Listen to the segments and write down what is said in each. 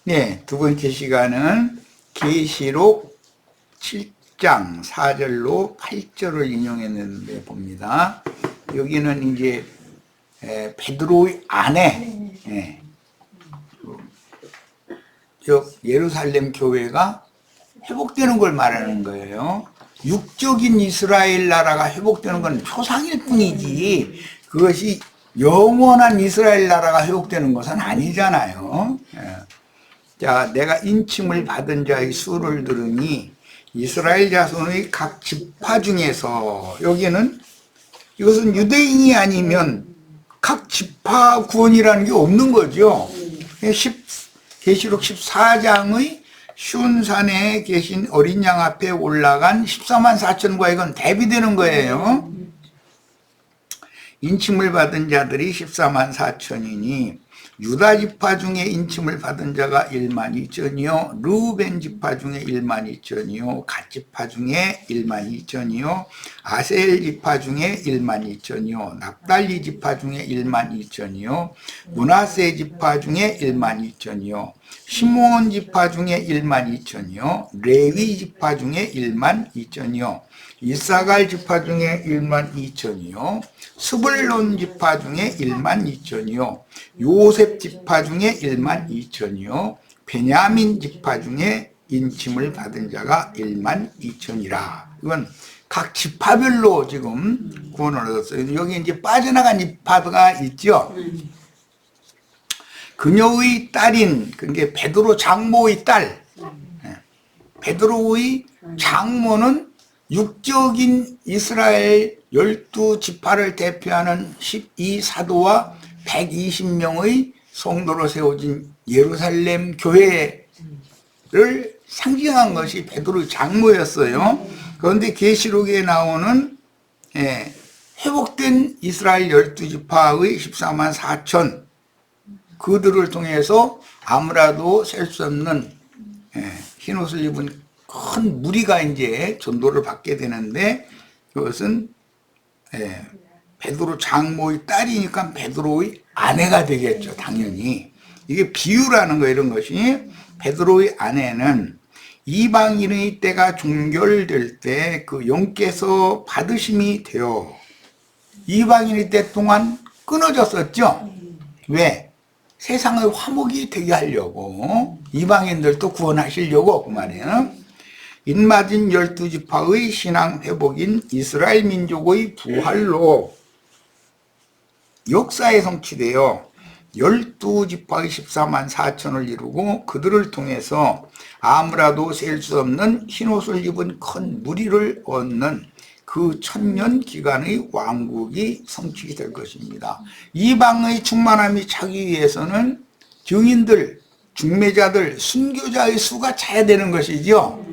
네, 두 번째 시간은 계시록 7장 4절로 8절을 인용했는데 봅니다. 여기는 이제 베드로의 아내, 예루살렘 교회가 회복되는 걸 말하는 거예요. 육적인 이스라엘 나라가 회복되는 건 표상일 뿐이지 그것이 영원한 이스라엘 나라가 회복되는 것은 아니잖아요. 자, 내가 인침을 받은 자의 수를 들으니 이스라엘 자손의 각 지파 중에서, 여기는 이것은 유대인이 아니면 각 지파 구원이라는 게 없는 거죠. 계시록 14장의 시온산에 계신 어린 양 앞에 올라간 14만 4천과 이건 대비되는 거예요. 인침을 받은 자들이 14만 4천이니 유다 지파 중에 인침을 받은 자가 1만 2천이요 르우벤 지파 중에 1만 2천이요 갓 지파 중에 1만 2천이요 아셀 지파 중에 1만 2천이요 납달리 지파 중에 1만 2천이요 므낫세 지파 중에 1만 2천이요 시므온 지파 중에 1만 2천이요 레위 지파 중에 1만 2천이요 이사갈 지파 중에 1만 2천이요 스불론 지파 중에 1만 2천이요 요셉 지파 중에 1만 2천이요 베냐민 지파 중에 인침을 받은 자가 1만 2천이라. 이건 각 지파별로 지금 구원을 얻었어요. 여기 이제 빠져나간 지파가 있죠. 그녀의 딸인, 그게 베드로 장모의 딸, 베드로의 장모는 육적인 이스라엘 12지파를 대표하는 12사도와 120명의 성도로 세워진 예루살렘 교회를 상징한 것이 베드로의 장모였어요. 그런데 계시록에 나오는 회복된 이스라엘 12지파의 14만 4천, 그들을 통해서 아무라도 셀 수 없는 흰옷을 입은 큰 무리가 이제 전도를 받게 되는데, 그것은 베드로 장모의 딸이니까 베드로의 아내가 되겠죠, 당연히. 이게 비유라는 거, 이런 것이. 베드로의 아내는 이방인의 때가 종결될 때 그 영께서 받으심이 되어 이방인의 때 동안 끊어졌었죠. 왜? 세상의 화목이 되게 하려고, 이방인들도 구원하시려고 그 말이에요. 인맞은 12지파의 신앙 회복인 이스라엘 민족의 부활로 역사에 성취되어 12지파의 14만 4천을 이루고 그들을 통해서 아무라도 셀 수 없는 흰옷을 입은 큰 무리를 얻는 그 천년 기간의 왕국이 성취가 될 것입니다. 이방의 충만함이 차기 위해서는 증인들, 중매자들, 순교자의 수가 차야 되는 것이죠.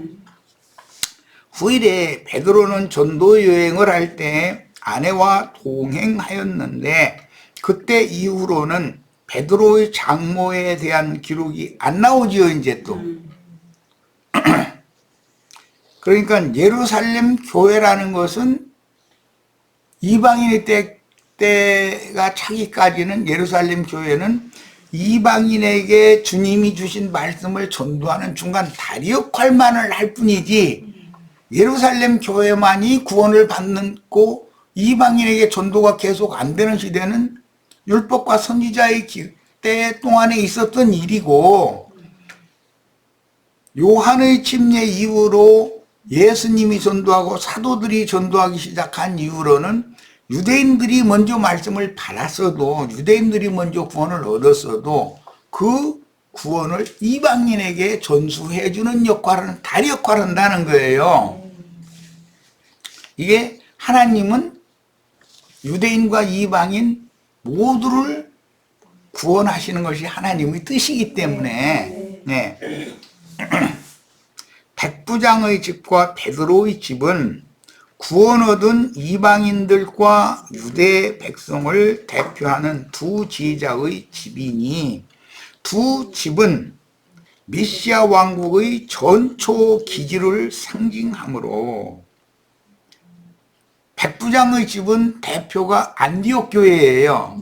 후일에 베드로는 전도 여행을 할 때 아내와 동행하였는데, 그때 이후로는 베드로의 장모에 대한 기록이 안 나오지요, 이제 또. 그러니까 예루살렘 교회라는 것은 이방인의 때가 차기까지는 예루살렘 교회는 이방인에게 주님이 주신 말씀을 전도하는 중간 다리 역할만을 할 뿐이지, 예루살렘 교회만이 구원을 받고 이방인에게 전도가 계속 안 되는 시대는 율법과 선지자의 때 동안에 있었던 일이고, 요한의 침례 이후로 예수님이 전도하고 사도들이 전도하기 시작한 이후로는 유대인들이 먼저 말씀을 받았어도, 유대인들이 먼저 구원을 얻었어도 그 구원을 이방인에게 전수해주는 역할은 다리 역할을 한다는 거예요. 이게 하나님은 유대인과 이방인 모두를 구원하시는 것이 하나님의 뜻이기 때문에, 백부장의 집과 베드로의 집은 구원 얻은 이방인들과 유대 백성을 대표하는 두 지혜자의 집이니, 두 집은 메시아 왕국의 전초 기지를 상징하므로, 백부장의 집은 대표가 안디옥 교회예요.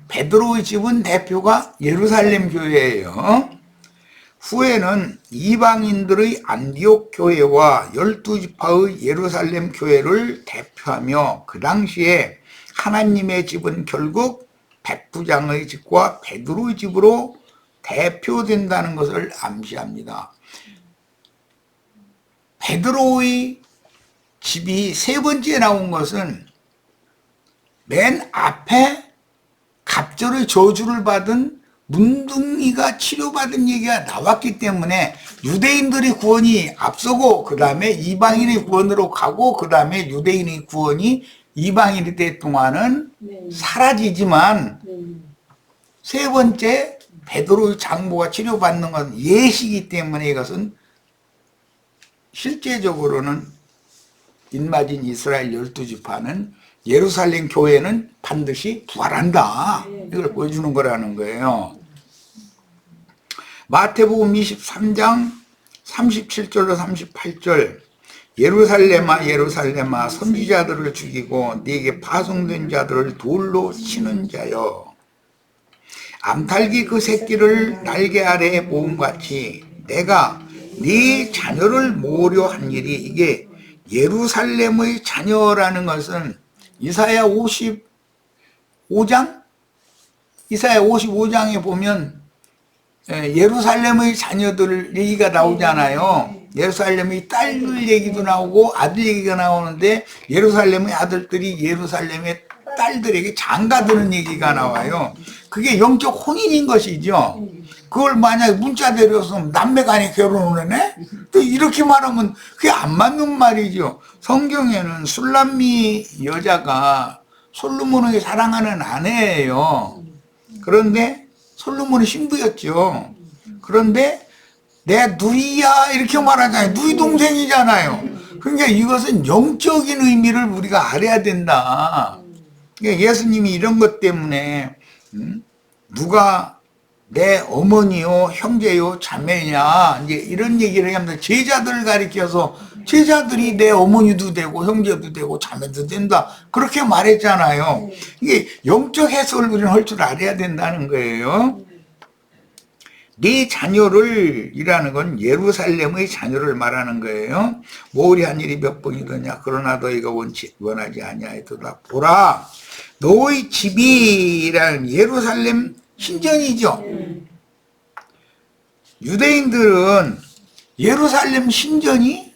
베드로의 집은 대표가 예루살렘 교회예요. 후에는 이방인들의 안디옥 교회와 12지파의 예루살렘 교회를 대표하며 그 당시에 하나님의 집은 결국 백부장의 집과 베드로의 집으로 대표된다는 것을 암시합니다. 베드로의 집이 세 번째 나온 것은 맨 앞에 갑절의 저주를 받은 문둥이가 치료받은 얘기가 나왔기 때문에 유대인들의 구원이 앞서고 그 다음에 이방인의 구원으로 가고 그 다음에 유대인의 구원이 이방인이 될 동안은 사라지지만 세 번째 베드로의 장모가 치료받는 것은 예시이기 때문에 이것은 실제적으로는 인마진 이스라엘 12지파는 예루살렘 교회는 반드시 부활한다. 이걸 보여주는 거라는 거예요. 마태복음 23장 37절로 38절 예루살렘아 예루살렘아 선지자들을 죽이고 네게 파송된 자들을 돌로 치는 자여 암탉이 그 새끼를 날개 아래에 모음같이 내가 네 자녀를 모으려 한 일이 이게 예루살렘의 자녀라는 것은 이사야 55장? 이사야 55장에 보면 예루살렘의 자녀들 얘기가 나오잖아요. 예루살렘의 딸들 얘기도 나오고 아들 얘기가 나오는데 예루살렘의 아들들이 예루살렘의 딸들에게 장가드는 얘기가 나와요. 그게 영적 혼인인 것이죠. 그걸 만약에 문자대로서 남매간에 결혼을 해? 또 이렇게 말하면 그게 안 맞는 말이죠. 성경에는 술람미 여자가 솔로몬을 사랑하는 아내예요. 그런데 솔로몬이 신부였죠. 그런데 내 누이야 이렇게 말하잖아요. 누이 동생이잖아요. 그러니까 이것은 영적인 의미를 우리가 알아야 된다. 그러니까 예수님이 이런 것 때문에 누가 내 어머니요, 형제요, 자매냐 이제 이런 얘기를 하면서 제자들을 가리켜서 제자들이 내 어머니도 되고 형제도 되고 자매도 된다 그렇게 말했잖아요. 이게 영적 해석을 우리는 할 줄 알아야 된다는 거예요. 네 자녀를 이라는 건 예루살렘의 자녀를 말하는 거예요. 모리한 일이 몇 번이더냐 그러나 너희가 원하지 아니하였도다. 보라 너희 집이라는 예루살렘 신전이죠. 유대인들은 예루살렘 신전이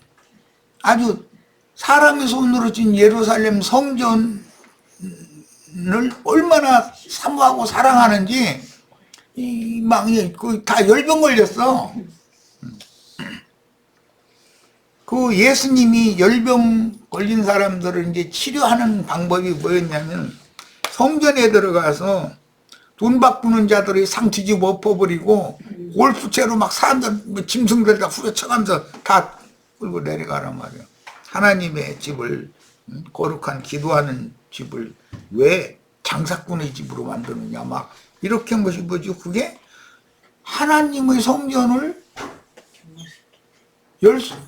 아주 사람의 손으로 진 예루살렘 성전을 얼마나 사모하고 사랑하는지 다 열병 걸렸어. 그 예수님이 열병 걸린 사람들을 이제 치료하는 방법이 뭐였냐면 성전에 들어가서 돈 바꾸는 자들이 상 뒤집어 엎어버리고 골프채로 막 사람들 짐승들 다 후려쳐가면서 다 끌고 내려가란 말이에요. 하나님의 집을 거룩한 기도하는 집을 왜 장사꾼의 집으로 만드느냐 막 이렇게 한 것이 뭐죠? 그게 하나님의 성전을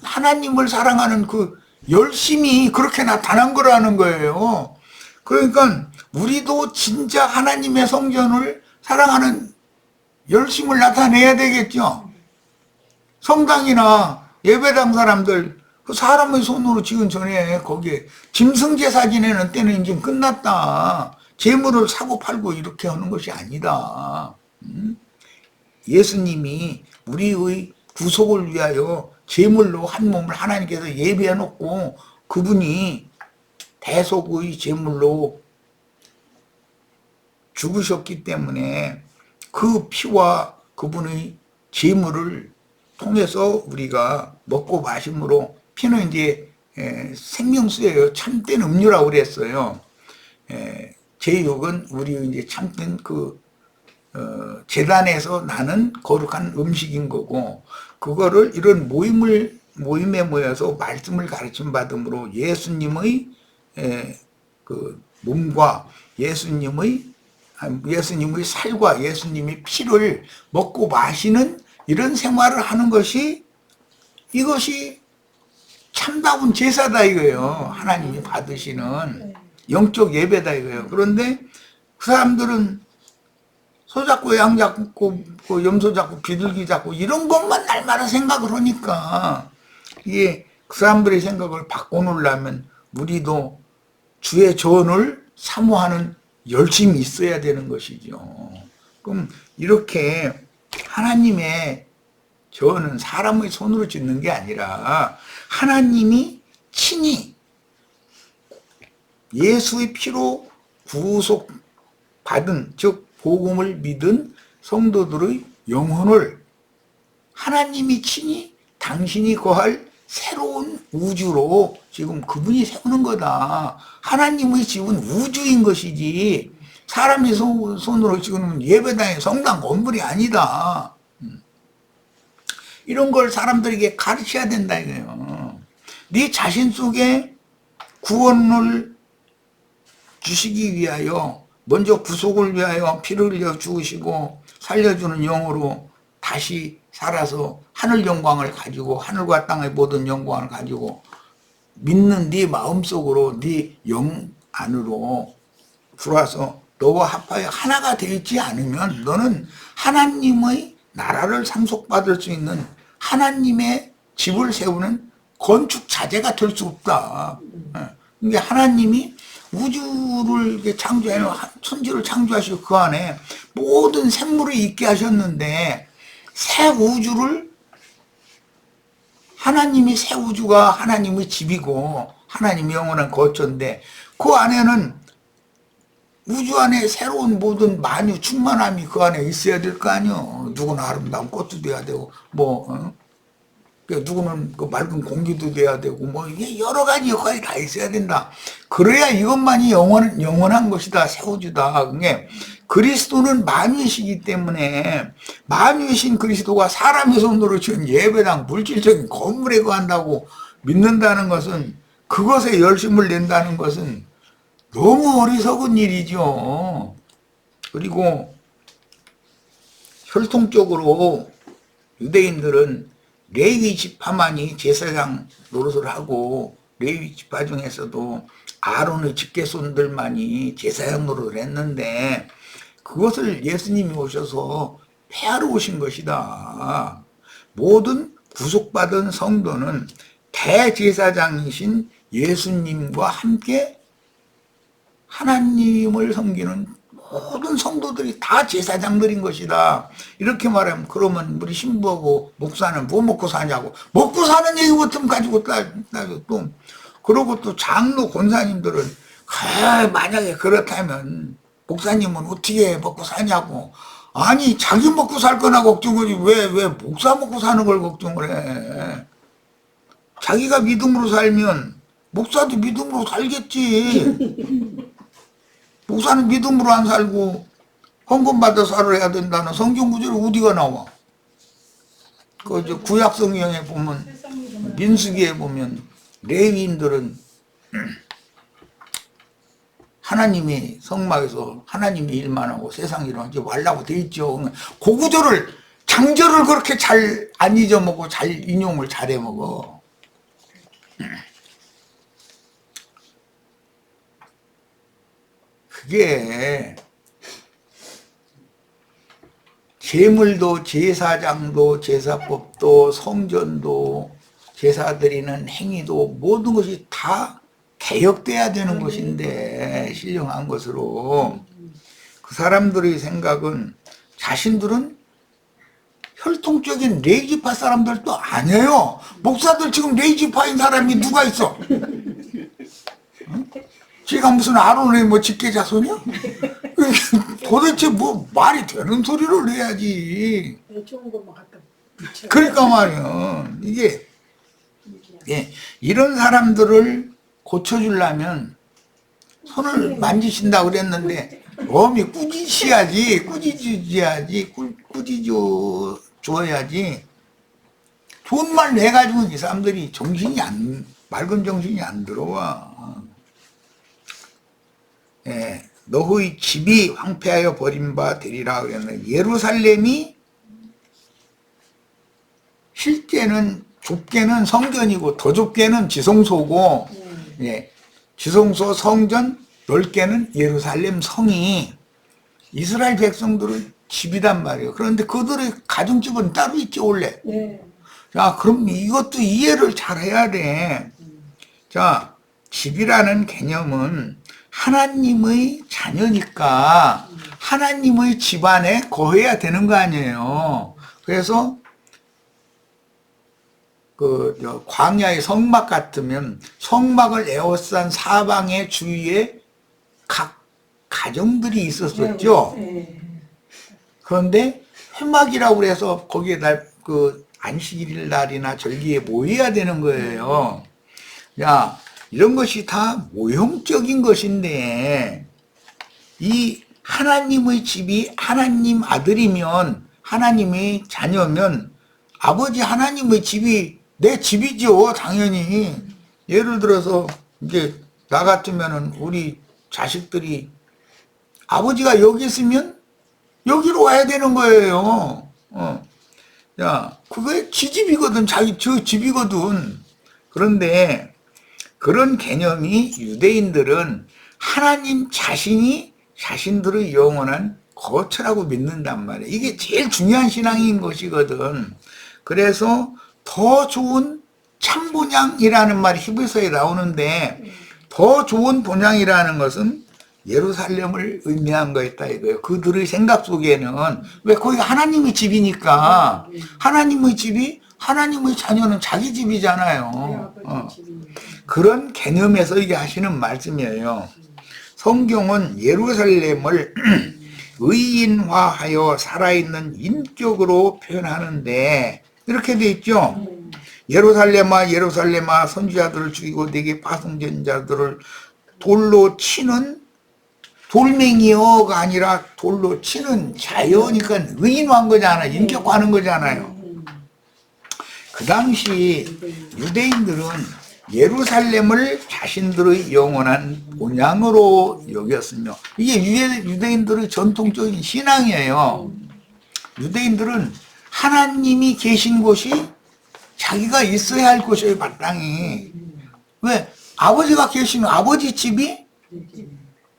하나님을 사랑하는 그 열심이 그렇게 나타난 거라는 거예요. 그러니까 우리도 진짜 하나님의 성전을 사랑하는 열심을 나타내야 되겠죠. 성당이나 예배당 사람들 그 사람의 손으로 지은 전에 거기에 짐승제사 지내는 때는 이제 끝났다. 재물을 사고 팔고 이렇게 하는 것이 아니다. 예수님이 우리의 구속을 위하여 제물로 한 몸을 하나님께서 예비해 놓고 그분이 대속의 제물로 죽으셨기 때문에 그 피와 그분의 제물을 통해서 우리가 먹고 마심으로 피는 이제 생명수예요. 참된 음료라고 그랬어요. 제육은 우리 이제 참된 그 제단에서 나는 거룩한 음식인 거고 그거를 이런 모임에 모여서 말씀을 가르침 받음으로 예수님의 그 몸과 예수님의 살과 예수님의 피를 먹고 마시는 이런 생활을 하는 것이 이것이 참다운 제사다 이거예요. 하나님이 받으시는 영적 예배다 이거예요. 그런데 그 사람들은 소 잡고 양 잡고 그 염소 잡고 비둘기 잡고 이런 것만 날마다 생각을 하니까 이게 그 사람들의 생각을 바꿔놓으려면 우리도 주의 전을 사모하는 열심이 있어야 되는 것이죠. 그럼 이렇게 하나님의 전은 사람의 손으로 짓는 게 아니라 하나님이 친히 예수의 피로 구속받은, 즉 복음을 믿은 성도들의 영혼을 하나님이 친히 당신이 거할 새로운 우주로 지금 그분이 세우는 거다. 하나님의 집은 우주인 것이지 사람의 손으로 지금 예배당의 성당 건물이 아니다. 이런 걸 사람들에게 가르쳐야 된다 이거예요. 네 자신 속에 구원을 주시기 위하여 먼저 구속을 위하여 피를 흘려 죽으시고 살려주는 영으로 다시 살아서 하늘 영광을 가지고 하늘과 땅의 모든 영광을 가지고 믿는 네 마음속으로 네 영 안으로 들어와서 너와 합하여 하나가 되지 않으면 너는 하나님의 나라를 상속받을 수 있는 하나님의 집을 세우는 건축 자재가 될 수 없다. 이게 하나님이 우주를 창조해놓은 천지를 창조하시고 그 안에 모든 생물을 있게 하셨는데 새 우주를 하나님이 새 우주가 하나님의 집이고 하나님의 영원한 거처인데 그 안에는 우주 안에 새로운 모든 만유 충만함이 그 안에 있어야 될 거 아니요. 누구는 아름다운 꽃도 돼야 되고 누구는 그 맑은 공기도 돼야 되고 이게 여러 가지 역할이 다 있어야 된다. 그래야 이것만이 영원한 것이다. 새 우주다. 그게 그리스도는 만유이시기 때문에 만유이신 그리스도가 사람의 손으로 지은 예배당 물질적인 건물에 거한다고 믿는다는 것은 그것에 열심을 낸다는 것은 너무 어리석은 일이죠. 그리고 혈통적으로 유대인들은 레위 지파만이 제사장 노릇을 하고 레위 지파 중에서도 아론의 직계손들만이 제사장 노릇을 했는데 그것을 예수님이 오셔서 폐하러 오신 것이다. 모든 구속받은 성도는 대제사장이신 예수님과 함께 하나님을 섬기는 모든 성도들이 다 제사장들인 것이다. 이렇게 말하면 그러면 우리 신부하고 목사는 뭐 먹고 사냐고 먹고 사는 얘기부터 가지고 또 그러고 또 장로 권사님들은 만약에 그렇다면 목사님은 어떻게 먹고 사냐고 아니 자기 먹고 살 거나 걱정을 왜 목사 먹고 사는 걸 걱정을 해. 자기가 믿음으로 살면 목사도 믿음으로 살겠지. 목사는 믿음으로 안 살고 헌금 받아 살아야 된다는 성경 구절이 어디가 나와? 그 구약 성경에 보면 민수기에 보면 레위인들은 하나님이 성막에서 하나님의 일만 하고 세상 일을 하지 말라고 돼 있죠. 그 구절을 장절을 그렇게 잘 안 잊어먹고 잘 인용을 잘 해먹어. 그게 제물도 제사장도 제사법도 성전도 제사 드리는 행위도 모든 것이 다 개혁돼야 되는 것인데 신령한 것으로 그 사람들의 생각은 자신들은 혈통적인 레이지파 사람들도 아니에요. 목사들 지금 레이지파인 사람이 누가 있어? 응? 제가 무슨 아론의 직계자손이야? 도대체 뭐 말이 되는 소리를 해야지. 그러니까 말이야. 이게 이런 사람들을 고쳐주려면 손을 만지신다고 그랬는데 몸이 꾸짖어야지. 꾸짖어야지. 좋은 말 해가지고 이 사람들이 맑은 정신이 안 들어와. 너의 집이 황폐하여 버림바 되리라 그랬는데 예루살렘이 실제는 좁게는 성전이고 더 좁게는 지성소고 지성소 성전 넓게는 예루살렘 성이 이스라엘 백성들을 집이단 말이에요. 그런데 그들의 가정집은 따로 있지 원래. 네. 자, 그럼 이것도 이해를 잘 해야 돼. 자, 집이라는 개념은 하나님의 자녀니까 하나님의 집안에 거해야 되는 거 아니에요. 그래서 광야의 성막 같으면 성막을 에워싼 사방의 주위에 각 가정들이 있었었죠. 네. 그런데 회막이라고 그래서 거기에다 안식일 날이나 절기에 모여야 되는 거예요. 야, 이런 것이 다 모형적인 것인데, 이 하나님의 집이 하나님 아들이면, 하나님의 자녀면, 아버지 하나님의 집이 내 집이죠, 당연히. 예를 들어서, 이제, 나 같으면은 우리 자식들이, 아버지가 여기 있으면, 여기로 와야 되는 거예요. 야, 그게 지 집이거든, 저 집이거든. 그런데, 그런 개념이 유대인들은 하나님 자신이 자신들의 영원한 거처라고 믿는단 말이에요. 이게 제일 중요한 신앙인 것이거든. 그래서 더 좋은 참본향이라는 말이 히브리서에 나오는데 더 좋은 본향이라는 것은 예루살렘을 의미한 거였다 이거예요. 그들의 생각 속에는 왜 거기가 하나님의 집이니까 하나님의 집이 하나님의 자녀는 자기 집이잖아요. 그런 개념에서 이게 하시는 말씀이에요. 성경은 예루살렘을 의인화하여 살아있는 인격으로 표현하는데 이렇게 돼 있죠. 예루살렘아 예루살렘아 선지자들을 죽이고 내게 파송된 자들을 돌로 치는 돌멩이여가 아니라 돌로 치는 자여니까 의인화한 거잖아요. 인격화하는 거잖아요. 그 당시 유대인들은 예루살렘을 자신들의 영원한 본향으로 여겼으며 이게 유대인들의 전통적인 신앙이에요. 유대인들은 하나님이 계신 곳이 자기가 있어야 할 곳이에요. 마땅히. 왜? 아버지가 계시는 아버지 집이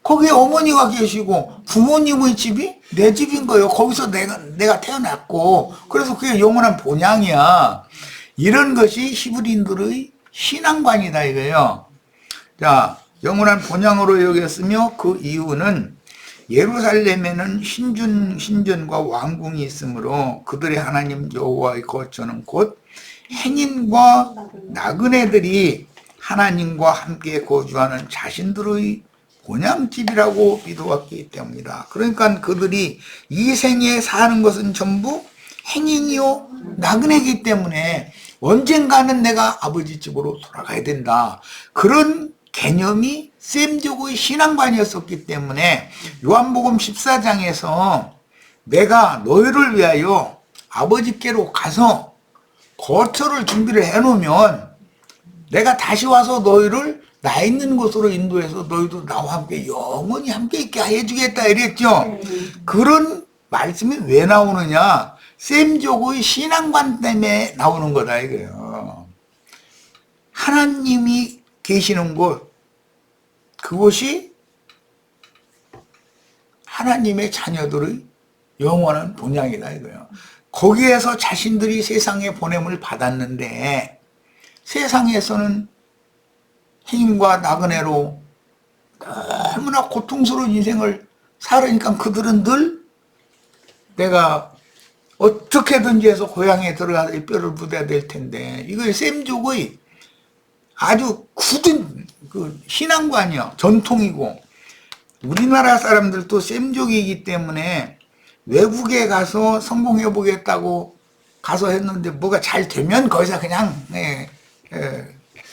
거기에 어머니가 계시고 부모님의 집이 내 집인 거예요. 거기서 내가 태어났고 그래서 그게 영원한 본향이야. 이런 것이 히브리인들의 신앙관이다 이거예요. 자, 영원한 본향으로 여겼으며 그 이유는 예루살렘에는 신전과 왕궁이 있으므로 그들의 하나님 여호와의 거처는 곧 행인과 나그네들이 하나님과 함께 거주하는 자신들의 본향집이라고 믿어왔기 때문이다. 그러니까 그들이 이 생에 사는 것은 전부 행인이요 나그네이기 때문에 언젠가는 내가 아버지 집으로 돌아가야 된다. 그런 개념이 셈족의 신앙관이었었기 때문에 요한복음 14장에서 내가 너희를 위하여 아버지께로 가서 거처를 준비를 해놓으면 내가 다시 와서 너희를 나 있는 곳으로 인도해서 너희도 나와 함께 영원히 함께 있게 해주겠다 이랬죠. 그런 말씀이 왜 나오느냐? 셈족의 신앙관 때문에 나오는 거다 이거예요. 하나님이 계시는 곳, 그곳이 하나님의 자녀들의 영원한 본향이다 이거예요. 거기에서 자신들이 세상에 보냄을 받았는데 세상에서는 행인과 나그네로 너무나 고통스러운 인생을 살으니까 그들은 늘 내가 어떻게든지 해서 고향에 들어가서 뼈를 묻어야 될 텐데 이거 셈족의 아주 굳은 그 신앙관이요 전통이고 우리나라 사람들도 셈족이기 때문에 외국에 가서 성공해 보겠다고 가서 했는데 뭐가 잘 되면 거기서 그냥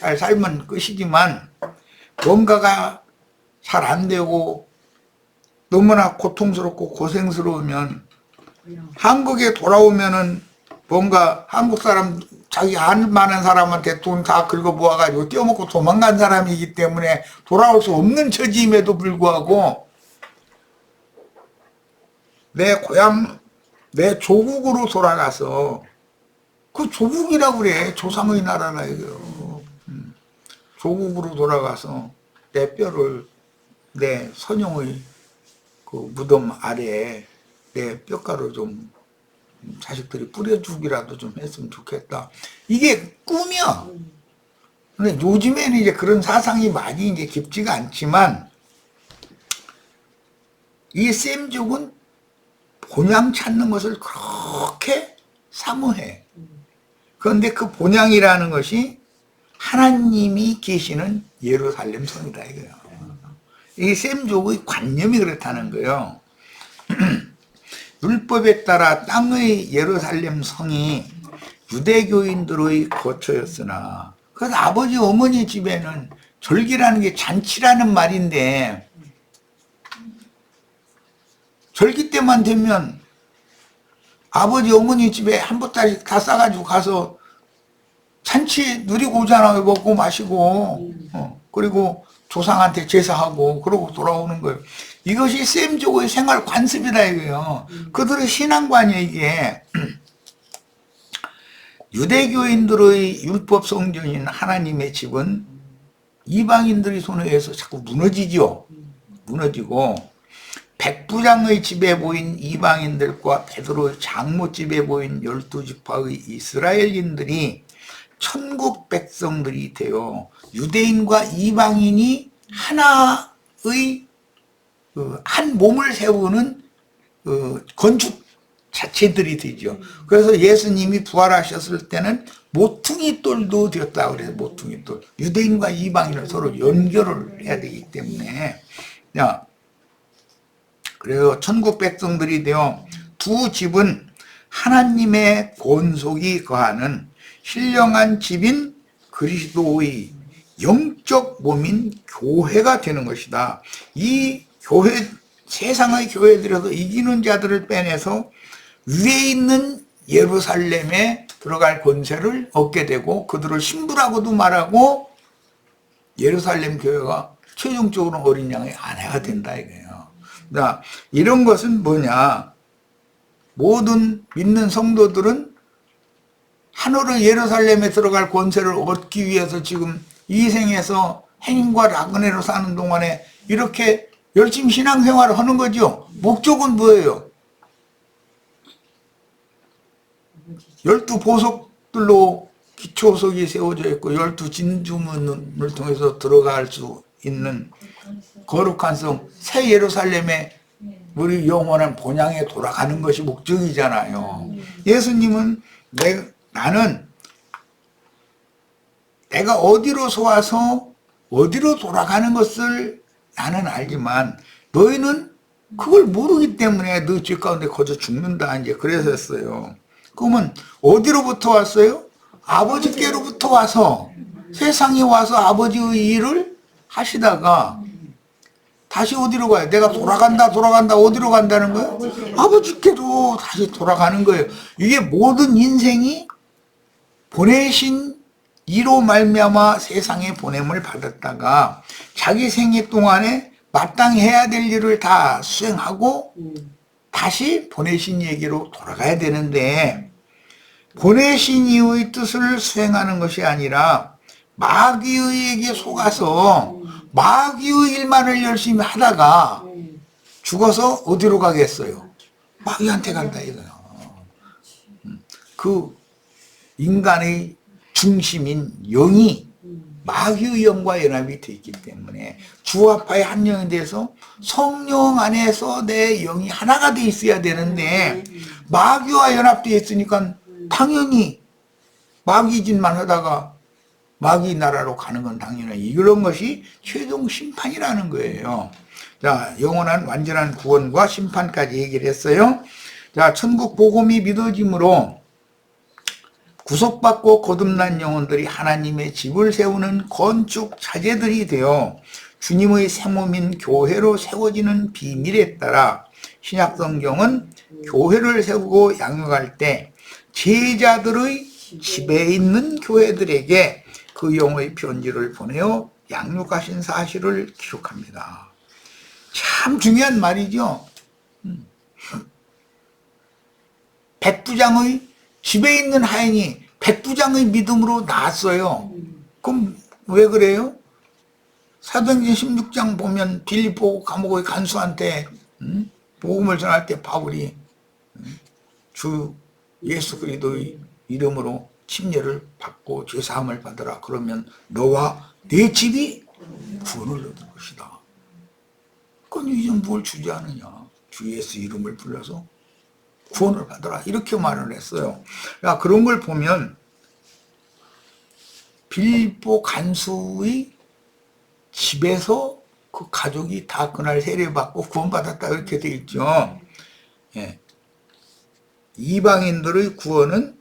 잘 살면 끝이지만 뭔가가 잘 안 되고 너무나 고통스럽고 고생스러우면 한국에 돌아오면은 뭔가 한국 사람 자기 아는 많은 사람한테 돈 다 긁어 모아가지고 떼어먹고 도망간 사람이기 때문에 돌아올 수 없는 처지임에도 불구하고 내 고향 내 조국으로 돌아가서 그 조국이라고 그래 조상의 나라라 이거요. 조국으로 돌아가서 내 뼈를 내 선영의 그 무덤 아래에 내 뼈가루 좀 자식들이 뿌려주기라도 좀 했으면 좋겠다. 이게 꿈이야. 근데 요즘에는 이제 그런 사상이 많이 이제 깊지가 않지만, 이 셈족은 본향 찾는 것을 그렇게 사모해. 그런데 그 본향이라는 것이 하나님이 계시는 예루살렘 성이다 이거예요. 이 셈족의 관념이 그렇다는 거예요. 율법에 따라 땅의 예루살렘 성이 유대교인들의 거처였으나, 그래서 아버지 어머니 집에는 절기라는 게 잔치라는 말인데, 절기 때만 되면 아버지 어머니 집에 한 보따리 다 싸가지고 가서 잔치 누리고 오잖아요. 먹고 마시고, 그리고 조상한테 제사하고 그러고 돌아오는 거예요. 이것이 셈족의 생활 관습이다 이거예요. 그들의 신앙관이에요 이게. 유대교인들의 율법 성전인 하나님의 집은 이방인들의 손에 의해서 자꾸 무너지죠. 무너지고, 백부장의 집에 보인 이방인들과 베드로의 장모집에 보인 12지파의 이스라엘인들이 천국 백성들이 되어 유대인과 이방인이 하나의 한 몸을 세우는 건축 자체들이 되죠. 그래서 예수님이 부활하셨을 때는 모퉁이 돌도 되었다 그래서 모퉁이 돌. 유대인과 이방인을 서로 연결을 해야 되기 때문에. 야, 그래서 천국 백성들이 되어 두 집은 하나님의 권속이 거하는 신령한 집인 그리스도의 영적 몸인 교회가 되는 것이다. 이 교회, 세상의 교회들에서 이기는 자들을 빼내서 위에 있는 예루살렘에 들어갈 권세를 얻게 되고, 그들을 신부라고도 말하고, 예루살렘 교회가 최종적으로 어린 양의 아내가 된다 이거예요. 자, 이런 것은 뭐냐? 모든 믿는 성도들은 하늘의 예루살렘에 들어갈 권세를 얻기 위해서 지금 이 생에서 행인과 나그네로 사는 동안에 이렇게 열심히 신앙생활을 하는 거죠. 목적은 뭐예요? 12보석들로 기초석이 세워져 있고 12진주문을 통해서 들어갈 수 있는 거룩한 성, 새 예루살렘에 우리 영원한 본향에 돌아가는 것이 목적이잖아요. 예수님은 나는 내가 어디로서 와서 어디로 돌아가는 것을 나는 알지만 너희는 그걸 모르기 때문에 너 죄 가운데 거저 죽는다 이제 그래서 했어요. 그러면 어디로부터 왔어요? 아버지께로부터 와서 세상에 와서 아버지의 일을 하시다가 다시 어디로 가요? 내가 돌아간다 어디로 간다는 거예요? 아버지께로 다시 돌아가는 거예요. 이게 모든 인생이 보내신 이로 말미암아 세상에 보냄을 받았다가 자기 생애 동안에 마땅히 해야 될 일을 다 수행하고 다시 보내신 얘기로 돌아가야 되는데, 보내신 이의 뜻을 수행하는 것이 아니라 마귀에게 속아서 마귀의 일만을 열심히 하다가 죽어서 어디로 가겠어요? 마귀한테 간다 이거예요. 그 인간의 중심인 영이 마귀의 영과 연합이 되어 있기 때문에 주와파의 한 영이 돼서 성령 안에서 내 영이 하나가 돼 있어야 되는데 마귀와 연합되어 있으니까 당연히 마귀 짓만 하다가 마귀 나라로 가는 건 당연히 이런 것이 최종 심판이라는 거예요. 자, 영원한 완전한 구원과 심판까지 얘기를 했어요. 자, 천국 복음이 믿어짐으로 구속받고 거듭난 영혼들이 하나님의 집을 세우는 건축 자재들이 되어 주님의 새몸인 교회로 세워지는 비밀에 따라 신약성경은 교회를 세우고 양육할 때 제자들의 집에 있는 교회들에게 그 영의 편지를 보내어 양육하신 사실을 기록합니다. 참 중요한 말이죠. 백부장의 집에 있는 하인이 백부장의 믿음으로 나왔어요. 그럼 왜 그래요? 사도행전 16장 보면 빌립보 감옥의 간수한테 복음을 전할 때 바울이 주 예수 그리스도의 이름으로 침례를 받고 죄사함을 받으라. 그러면 너와 내 집이 구원을 얻을 것이다. 그건 이제 뭘 주저하느냐. 주 예수 이름을 불러서 구원을 받으라. 이렇게 말을 했어요. 야, 그런 걸 보면 빌립보 간수의 집에서 그 가족이 다 그날 세례받고 구원받았다 이렇게 돼 있죠. 예. 이방인들의 구원은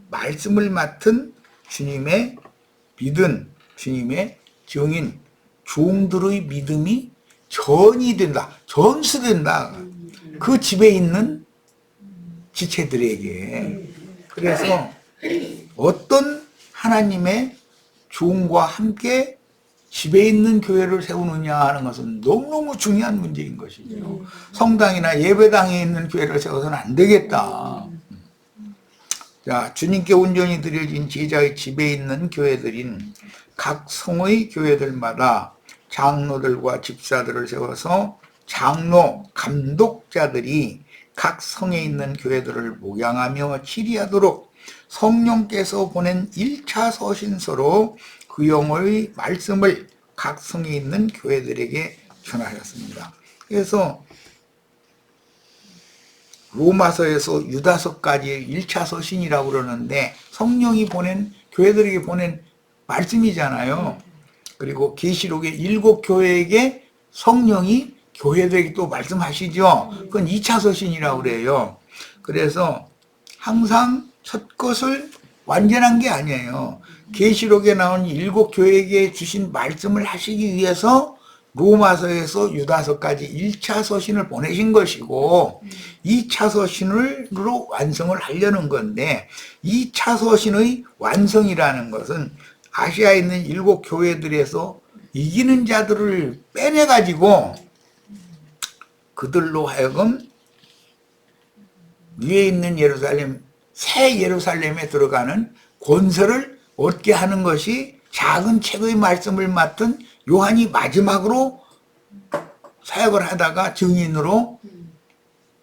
말씀을 맡은 주님의 믿은 주님의 증인 종들의 믿음이 전이 된다. 전수된다. 그 집에 있는 지체들에게. 그래서 어떤 하나님의 종과 함께 집에 있는 교회를 세우느냐 하는 것은 너무너무 중요한 문제인 것이죠. 성당이나 예배당에 있는 교회를 세워서는 안 되겠다. 자, 주님께 온전히 드려진 제자의 집에 있는 교회들인 각 성의 교회들마다 장로들과 집사들을 세워서 장로, 감독자들이 각 성에 있는 교회들을 목양하며 치리하도록 성령께서 보낸 1차 서신서로 그 영의 말씀을 각 성에 있는 교회들에게 전하셨습니다. 그래서 로마서에서 유다서까지 1차 서신이라고 그러는데 성령이 보낸 교회들에게 보낸 말씀이잖아요. 그리고 계시록의 7교회에게 성령이 교회들에게 또 말씀하시죠. 그건 2차 서신이라고 그래요. 그래서 항상 첫 것을 완전한 게 아니에요. 계시록에 나온 7교회에게 주신 말씀을 하시기 위해서 로마서에서 유다서까지 1차 서신을 보내신 것이고 2차 서신으로 완성을 하려는 건데 2차 서신의 완성이라는 것은 아시아에 있는 7교회들에서 이기는 자들을 빼내가지고 그들로 하여금 위에 있는 예루살렘, 새 예루살렘에 들어가는 권세를 얻게 하는 것이 작은 책의 말씀을 맡은 요한이 마지막으로 사역을 하다가 증인으로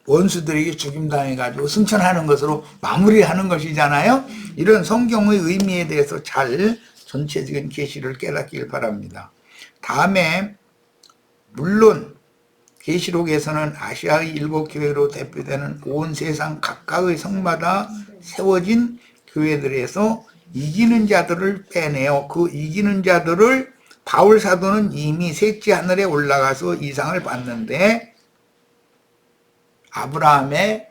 원수들에게 죽임당해가지고 승천하는 것으로 마무리하는 것이잖아요. 이런 성경의 의미에 대해서 잘 전체적인 계시를 깨닫길 바랍니다. 다음에 물론 계시록에서는 아시아의 7교회로 대표되는 온 세상 각각의 성마다 세워진 교회들에서 이기는 자들을 빼내어 그 이기는 자들을 바울 사도는 이미 셋째 하늘에 올라가서 이상을 받는데 아브라함의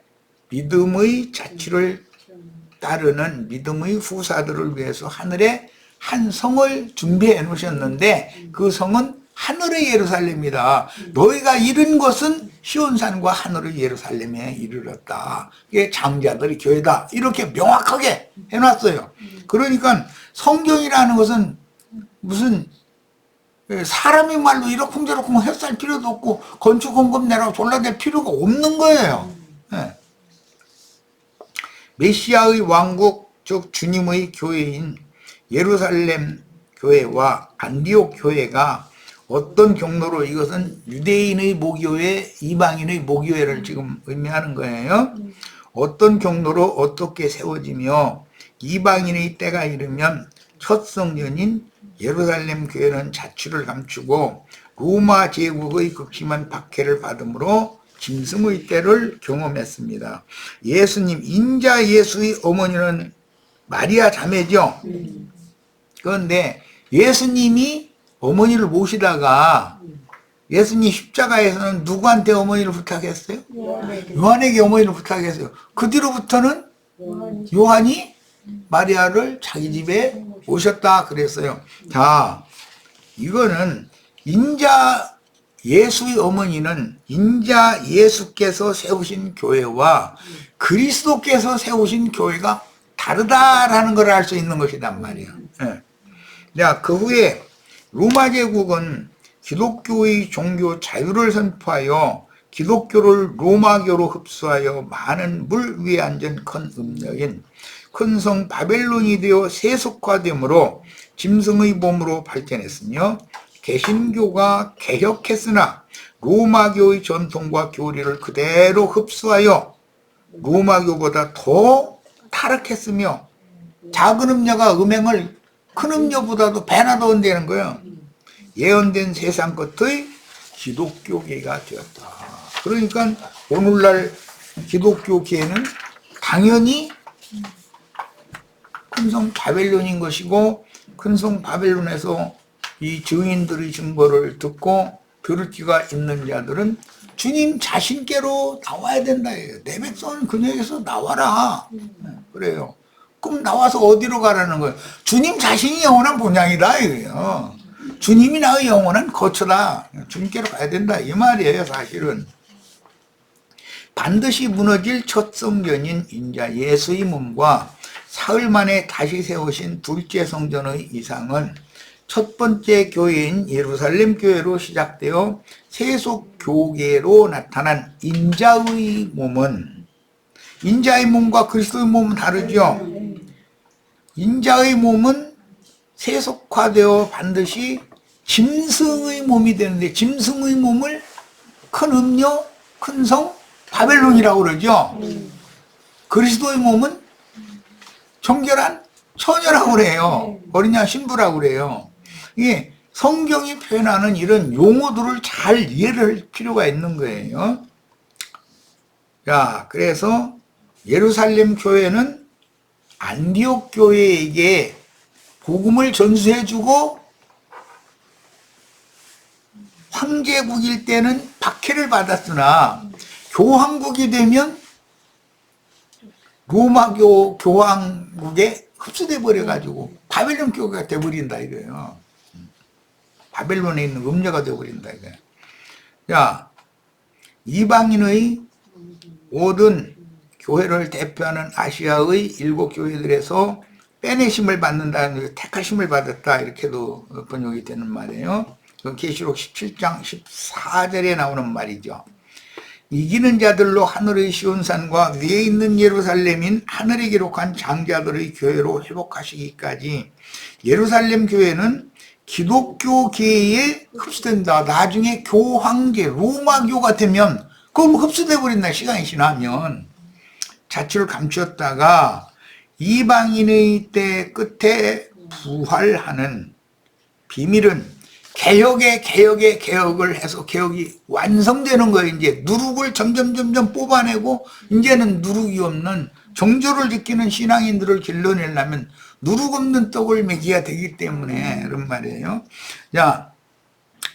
믿음의 자취를 따르는 믿음의 후사들을 위해서 하늘에 한 성을 준비해 놓으셨는데 그 성은 하늘의 예루살렘이다. 너희가 이룬 것은 시온산과 하늘의 예루살렘에 이르렀다. 이게 장자들의 교회다. 이렇게 명확하게 해놨어요. 그러니까 성경이라는 것은 무슨 사람의 말로 이러쿵저러쿵 햇살 필요도 없고 건축헌금 내라고 졸라댈 필요가 없는 거예요. 네. 메시아의 왕국 즉 주님의 교회인 예루살렘 교회와 안디옥 교회가 어떤 경로로 이것은 유대인의 모교회, 이방인의 모교회를 지금 의미하는 거예요. 어떤 경로로 어떻게 세워지며 이방인의 때가 이르면 첫 성전인 예루살렘 교회는 자취를 감추고 로마 제국의 극심한 박해를 받음으로 짐승의 때를 경험했습니다. 예수님, 인자 예수의 어머니는 마리아 자매죠. 그런데 예수님이 어머니를 모시다가 예수님 십자가에서는 누구한테 어머니를 부탁했어요? 요한에게 어머니를 부탁했어요. 그 뒤로부터는 요한이 마리아를 자기 집에 모셨다 그랬어요. 자, 이거는 인자 예수의 어머니는 인자 예수께서 세우신 교회와 그리스도께서 세우신 교회가 다르다라는 걸 알 수 있는 것이란 말이에요. 네. 자, 그 후에 로마 제국은 기독교의 종교 자유를 선포하여 기독교를 로마교로 흡수하여 많은 물 위에 앉은 큰 음녀인 큰 성 바벨론이 되어 세속화되므로 짐승의 몸으로 발전했으며 개신교가 개혁했으나 로마교의 전통과 교리를 그대로 흡수하여 로마교보다 더 타락했으며 작은 음녀가 음행을 큰 음녀보다도 배나 더 한다는 거예요. 예언된 세상 것의 기독교계가 되었다. 그러니까 오늘날 기독교계는 당연히 큰성 바벨론인 것이고, 큰성 바벨론에서 이 증인들의 증거를 듣고 들을 귀가 있는 자들은 주님 자신께로 나와야 된다. 내 백성은 그녀에게서 나와라. 그래요. 그럼 나와서 어디로 가라는 거예요? 주님 자신이 영원한 본향이다 이거예요. 주님이 나의 영원한 거처다. 주님께로 가야 된다 이 말이에요. 사실은 반드시 무너질 첫 성전인 인자 예수의 몸과 사흘 만에 다시 세우신 둘째 성전의 이상은 첫 번째 교회인 예루살렘 교회로 시작되어 세속 교계로 나타난 인자의 몸은, 인자의 몸과 그리스도의 몸은 다르죠. 인자의 몸은 세속화되어 반드시 짐승의 몸이 되는데, 짐승의 몸을 큰 음녀, 큰 성, 바벨론이라고 그러죠. 그리스도의 몸은 정결한 처녀라고 그래요. 어린 양 신부라고 그래요. 이게 성경이 표현하는 이런 용어들을 잘 이해를 할 필요가 있는 거예요. 자, 그래서 예루살렘 교회는 안디옥 교회에게 복음을 전수해주고 황제국일 때는 박해를 받았으나 교황국이 되면 로마교 교황국에 흡수돼 버려가지고 바벨론 교회가 돼버린다 이거예요. 바벨론에 있는 음녀가 돼버린다 이거예요. 야, 이방인의 모든 교회를 대표하는 아시아의 7 교회들에서 빼내심을 받는다는, 택하심을 받았다 이렇게도 번역이 되는 말이에요. 계시록 17장 14절에 나오는 말이죠. 이기는 자들로 하늘의 시온산과 위에 있는 예루살렘인 하늘에 기록한 장자들의 교회로 회복하시기까지 예루살렘 교회는 기독교계에 흡수된다. 나중에 교황제, 로마교가 되면 그럼 흡수돼 버린다. 시간이 지나면. 자취를 감추었다가 이방인의 때 끝에 부활하는 비밀은 개혁을 해서 개혁이 완성되는 거예요. 이제 누룩을 점점 뽑아내고, 이제는 누룩이 없는 정조를 지키는 신앙인들을 길러내려면 누룩 없는 떡을 먹여야 되기 때문에 그런 말이에요. 자,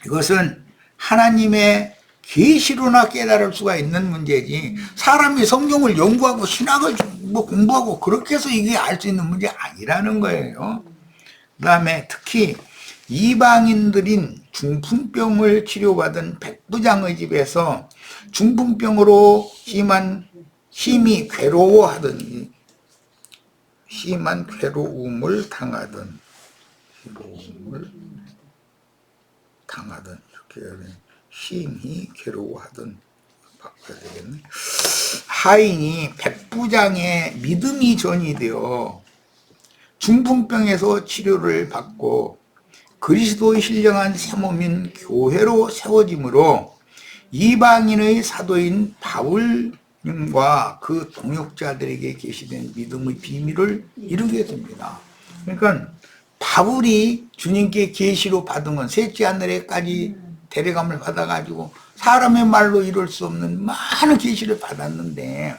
이것은 하나님의 계시로나 깨달을 수가 있는 문제지, 사람이 성경을 연구하고 신학을 공부하고 그렇게 해서 이게 알 수 있는 문제 아니라는 거예요. 그 다음에 특히 이방인들인 중풍병을 치료받은 백부장의 집에서 중풍병으로 심한 괴로움을 당하던 이렇게 심히 괴로워하던, 바꿔야 되겠네. 하인이 백부장의 믿음이 전이 되어 중풍병에서 치료를 받고 그리스도의 신령한 새몸인 교회로 세워짐으로 이방인의 사도인 바울님과 그 동역자들에게 계시된 믿음의 비밀을 이루게 됩니다. 그러니까 바울이 주님께 계시로 받은 건 셋째 하늘에까지 데려감을 받아가지고 사람의 말로 이룰 수 없는 많은 계시를 받았는데,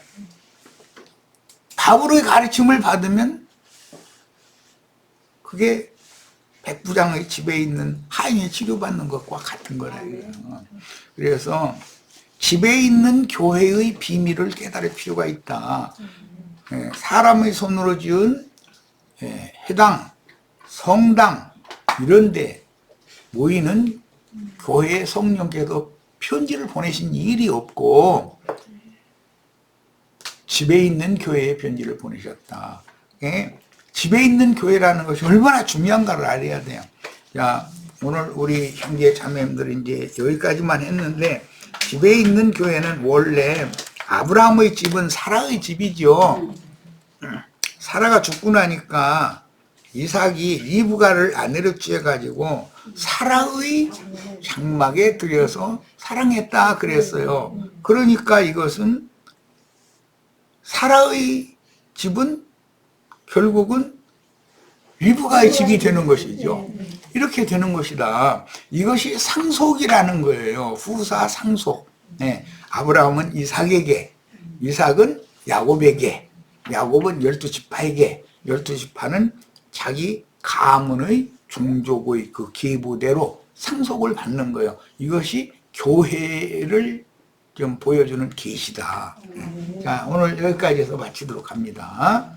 바울의 가르침을 받으면 그게 백부장의 집에 있는 하인이 치료받는 것과 같은 거라고요. 그래서 집에 있는 교회의 비밀을 깨달을 필요가 있다. 사람의 손으로 지은 회당, 성당 이런 데 모이는 교회 성령께서 편지를 보내신 일이 없고 집에 있는 교회에 편지를 보내셨다. 집에 있는 교회라는 것이 얼마나 중요한가를 알아야 돼요. 자, 오늘 우리 형제 자매님들 이제 여기까지만 했는데, 집에 있는 교회는 원래 아브라함의 집은 사라의 집이죠. 사라가 죽고 나니까 이삭이 리브가를 아내로 취해가지고 사라의 장막에 들여서 사랑했다 그랬어요. 그러니까 이것은 사라의 집은 결국은 리브가의 집이 되는 것이죠. 이렇게 되는 것이다. 이것이 상속이라는 거예요. 후사 상속. 네. 아브라함은 이삭에게, 이삭은 야곱에게, 야곱은 12지파에게, 12지파는 자기 가문의 종족의 그 계보대로 상속을 받는 거예요. 이것이 교회를 좀 보여주는 계시다. 자, 오늘 여기까지 해서 마치도록 합니다.